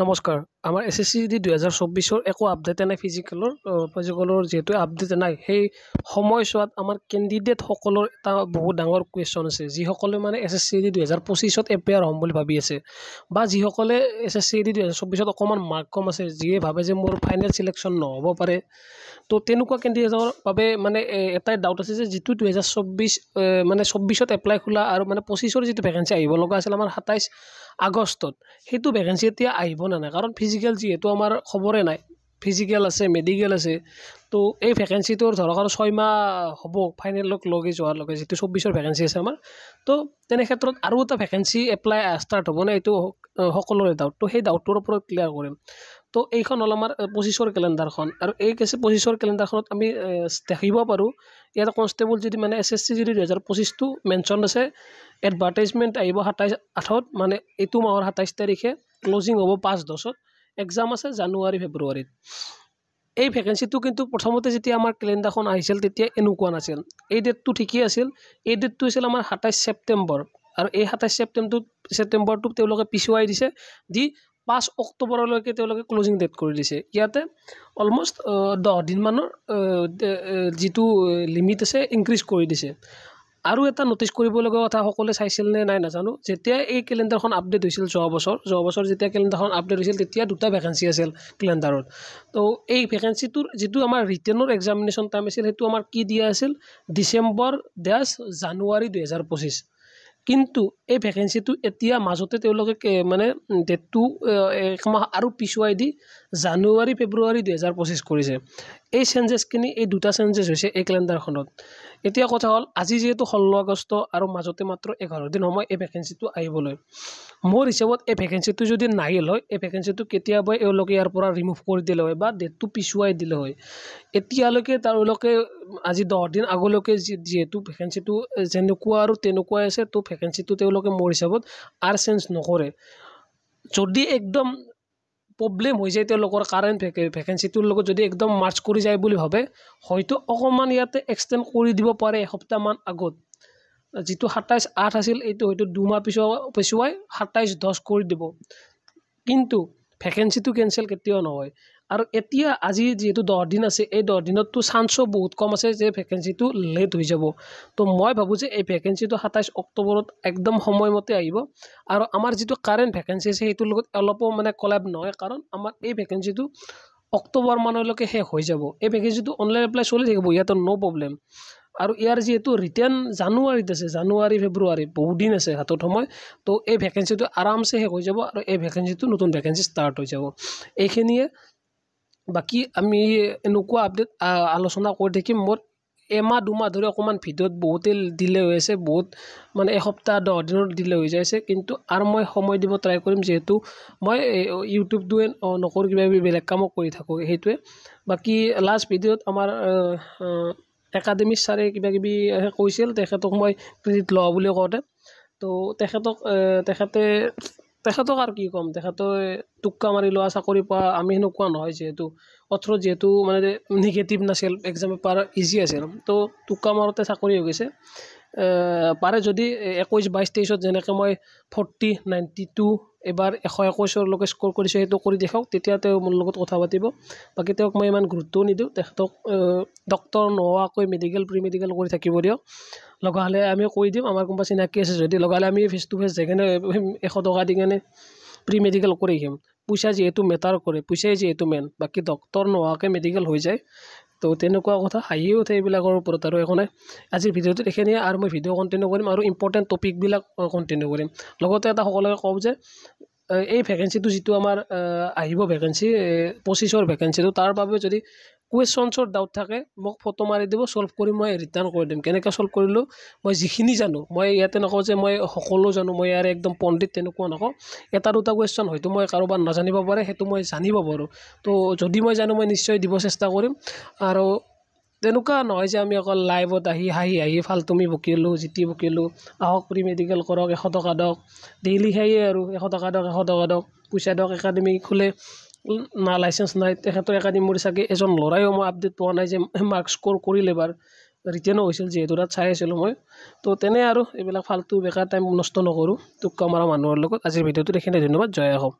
নমস্কাৰ আমাৰ SSCD 2024 একো আপডেট নাই ফিজিকেলৰ যেহেতু আপডেট নাই সেই সময়ছোৱাত আমাৰ কেণ্ডিডেট সকলৰ এটা বহুত ডাঙৰ কুৱেশ্যন আছে যিসকলে মানে SSCD 2025ত এপিয়াৰ হ'ম বুলি ভাবি আছে বা যিসকলে SSCD 2024ত অকমান মাৰ্ক কম আছে যিয়ে ভাবে যে মোৰ ফাইনেল সিলেকশন নহব পাৰে তো তেনেকুৱা কেণ্ডিডেটৰ বাবে মানে এটাই ডাউট আছে যে যেটো 2024 মানে 24ত এপ্লাই খোলা আৰু মানে 25ৰ যেটো ভ্যাকেন্সি আহিব লগা আছিল আমাৰ 27 আগষ্টত হেতু ভ্যাকেন্সি এতিয়া আহিব না নাই কাৰণ ফিজিক্যাল যেহেতু আমাৰ খবৰে নাই ফিজিক্যাল আছে মেডিকেল আছে তো এই ভ্যাকেন্সিটোৰ ধৰক আৰু 6 মাহ হ'ব ফাইনেলক লগি যোৱাৰ লগে যেটো 24ৰ ভ্যাকেন্সি আছে আমাৰ তো তেনে ক্ষেত্ৰত আৰু এটা ভ্যাকেন্সি এপ্লাই ষ্টাৰ্ট হ'ব না এটো সকলোৰে ডাউট তো সেই ডাউটৰ ওপৰত ক্লিয়াৰ কৰিম তো এইখন হল আমাৰ 25ৰ ক্যালেন্ডাৰখন আৰু এই কেছে 25ৰ ক্যালেন্ডাৰখনত আমি দেখিব পাৰো ইয়াত কনস্টেবল যদি মানে SSC যদি 2025 টো মেনশন আছে এডভাৰটাইজমেন্ট আহিব 27/8 মানে এইটো মাহৰ 27 তাৰিখে ক্লোজিং হ'ব 5/10 এক্সাম আছে জানুৱাৰী ফেব্ৰুৱাৰীত এই ভ্যাকেন্সিটো কিন্তু প্ৰথমতে যেতিয়া আমাৰ ক্যালেন্ডাৰখন আহিছিল তেতিয়া এনেকুৱা নাছিল এই ডেটটো ঠিকই আছিল এই ডেটটো আছিল আমাৰ 27 ছেপ্টেম্বৰ আৰু এই 27 ছেপ্টেম্বৰটো তেওঁলোকে পিছুৱাই দিছে দি 5 অক্টোবৰলৈকে তেওঁলোকে ক্লোজিং ডেট কৰি দিছে ইয়াতে অলমোস্ট 10 দিন মানৰ যেটো লিমিট আছে ইনক্ৰিজ কৰি দিছে আৰু এটা নোটিস কৰিব লগা কথা সকলে চাইছিল নে নাই নাজানো যেতিয়া এই ক্যালেন্ডাৰখন আপডেট হৈছিল যোৱা বছৰ যেতিয়া ক্যালেন্ডাৰখন আপডেট হৈছিল তেতিয়া দুটা ভ্যাকেন্সি আছিল ক্যালেন্ডাৰত তো এই ভ্যাকেন্সিটোৰ যেটো আমাৰ ৰিটেনৰ এক্সামিনেশন টাইম আছিল হেতু আমাৰ কি দিয়া আছিল ডিসেম্বৰ - জানুৱাৰী 2025 কিন্তু এই ভ্যাকেন্সিটো এতিয়া মাজতে তেওঁলোকে মানে ডেটটো এক মাহ আৰু পিছুৱাই দি জানুৱাৰী ফেব্ৰুৱাৰী 2025 কৰিছে এই চেঞ্জেছখিনি এই দুটা চেঞ্জেছ হৈছে এই ক্যালেন্ডাৰখনত এতিয়া কথা হল আজি যেহেতু 16 আগষ্ট আৰু মাজতে মাত্ৰ 11 দিন সময় এই ভ্যাকেন্সিটো আহিবলৈ মোৰ হিচাপত এই ভ্যাকেন্সিটো যদি নাহিল হয় এই ভ্যাকেন্সিটো কেতিয়াবা এওঁলোকে ইয়াৰ পৰা ৰিমুভ কৰি দিলে হয় বা ডেটটো পিছুৱাই দিলে হয় এতিয়ালৈকে তেওঁলোকে আজি 10 দিন আগলৈকে যেহেতু ভ্যাকেন্সিটো যেনেকুৱা আৰু তেনেকুৱাই আছে তো ভ্যাকেন্সিটো তেওঁলোকে মোৰ হিচাপত আৰ চেঞ্জ নকৰে যদি একদম প্ৰবলেম হৈ যায় তেওঁলোকৰ কাৰেন্ট ভ্যাকেন্সিটোৰ লগত যদি একদম মাৰ্চ কৰি যায় বুলি ভাবে হয়তো অকমান ইয়াতে এক্সটেন্ড কৰি দিব পাৰে এসপ্তাহ মান আগত যেটো 27/8 আছিল এইটো হয়তো 2 মাহ পিছুৱাই 27/10 কৰি দিব কিন্তু ভ্যাকেন্সিটো ক্যান্সেল কেতিয়াও নহয় আৰু এতিয়া আজি যেহেতু 10 দিন আছে এই 10 দিনতটো চান্সও বহুত কম আছে যে ভ্যাকেন্সিটো লেট হৈ যাব তো মই ভাবো যে এই ভ্যাকেন্সিটো 27 অক্টোবৰত একদম সময়মতে আহিব আৰু আমাৰ যেটো কাৰেন্ট ভ্যাকেন্সি আছে হেতুৰ লগত অলপো মানে কলাব নহয় কাৰণ আমাৰ এই ভ্যাকেন্সিটো অক্টোবৰ মানলৈকে শেষ হৈ যাব এই ভ্যাকেন্সিটো অনলাইন এপ্লাই চলি থাকিব ইয়াতে নো প্ৰবলেম আৰু ইয়াৰ যেহেতু ৰিটাৰ্ণ জানুৱাৰীত আছে জানুৱাৰী ফেব্ৰুৱাৰী বহুত দিন আছে হাতত সময় তো এই ভ্যাকেন্সিটো আৰামছে শেষ হৈ যাব আৰু এই ভ্যাকেন্সিটো নতুন ভ্যাকেন্সি ষ্টাৰ্ট হৈ যাব এইখিনিয়ে বাকি আমি এনেকুৱা আপডেট আলোচনা কৰি থাকিম মোৰ এমাহ দুমাহ ধৰি অকমান ভিডিঅ'ত বহুতে ডিলে হৈ আছে বহুত মানে এসপ্তাহ 10 দিনৰ ডিলে হৈ যাইছে কিন্তু আৰু মই সময় দিব ট্ৰাই কৰিম যেহেতু মই ইউটিউব দুৱে নকৰি কিবা বেলেগ কাম কৰি থাকো হেতুৱে বাকি লাষ্ট ভিডিঅ'ত আমাৰ একাডেমি সাৰে কিবা কিবি কৈছিল তেখেতক মই ক্ৰেডিট ল বুলি কওঁতে তো তেখেতক আৰু কি কম তেখেতে টুক্কা মাৰি লোৱা চাকৰি পা আমি হেনেকুৱা নহয় যেহেতু যেহেতু মানে নিগেটিভ নাছিল এক্সাম পেপাৰ ইজি আছিল তো টুক্কা মাৰতে চাকৰি হৈ গৈছে পাৰে যদি 21 22 23ত যেনেকৈ মই 40 92 এবাৰ 121 লৈকে স্কোৰ কৰিছে হেতু কৰি দেখাওক তেতিয়া তেওঁ মোৰ লগত কথা পাতিব বাকি তেওঁক মই ইমান গুৰুত্ব নিদিও তেখেতক ডক্টৰ নোহোৱাকৈ মেডিকেল প্ৰি মেডিকেল কৰি থাকিব দিও লগাহলে আমি কৈ দিম আমাৰ কোনবা চিনাকি আছে যদি লগাহলে আমি ফেস টু ফেস যেখানে 100 টকা দি কেনে প্ৰি মেডিকেল কৰি আহিম পইচা যেহেতু মেটাৰ কৰে পইচাই যেহেতু মেন বাকি ডক্টৰ নোহোৱাকৈ মেডিকেল হৈ যায় তো তেনেকুৱা কথা হাইয়ে উঠে এইবিলাকৰ ওপৰত আৰু একনে আজিৰ ভিডিঅ'টো এখিনিয়ে আৰু মই ভিডিঅ' কন্টিনিউ কৰিম আৰু ইম্পৰ্টেন্ট টপিক বিলাক কন্টিনিউ কৰিম লগতে এটা সকলোকে কওঁ যে এই ভ্যাকেন্সিটো যেটো আমাৰ আহিব ভ্যাকেন্সি 25ৰ ভ্যাকেন্সিটো তাৰ বাবে যদি কুৱেশ্যনছৰ ডাউট থাকে মোক ফটো মাৰি দিব সলভ কৰি মই ৰিটাৰ্ণ কৰি দিম কেনেকৈ সলভ কৰিলো মই যিখিনি জানো মই ইয়াতে নকওঁ যে মই সকলো জানো মই ইয়াৰ একদম পণ্ডিত তেনেকুৱা নকওঁ এটা দুটা কুৱেশ্যন হয়তো মই কাৰোবাৰ নাজানিব পাৰে হেতু মই জানিব পাৰো তো যদি মই জানো মই নিশ্চয় দিব চেষ্টা কৰিম আৰু তেনেকুৱা নহয় যে আমি অকল লাইভত হাঁহি ফালতুমি বকিলো জিতি বকিলো আহক প্ৰি মেডিকেল কৰক 100 টকা দক ডেইলি হাইয়ে আৰু 100 টকা দক পইচা দক একাডেমি খুলে না লাইসেন্স নাই তেখেতৰ একাডেমিৰ সাকে এজন লৰাইও মই আপডেট পোৱা নাই যে মাৰ্ক স্কোৰ কৰিলে এবাৰ ৰিটেনো হৈছিল যেহেতু তাত চাই আছিলো মই তো তেনে আৰু এইবিলাক ফালতু বেকাৰ টাইম নষ্ট নকৰো টুক্কা মাৰা মানুহৰ লগত আজিৰ ভিডিঅ'টো দেখিলে ধন্যবাদ জয় আহক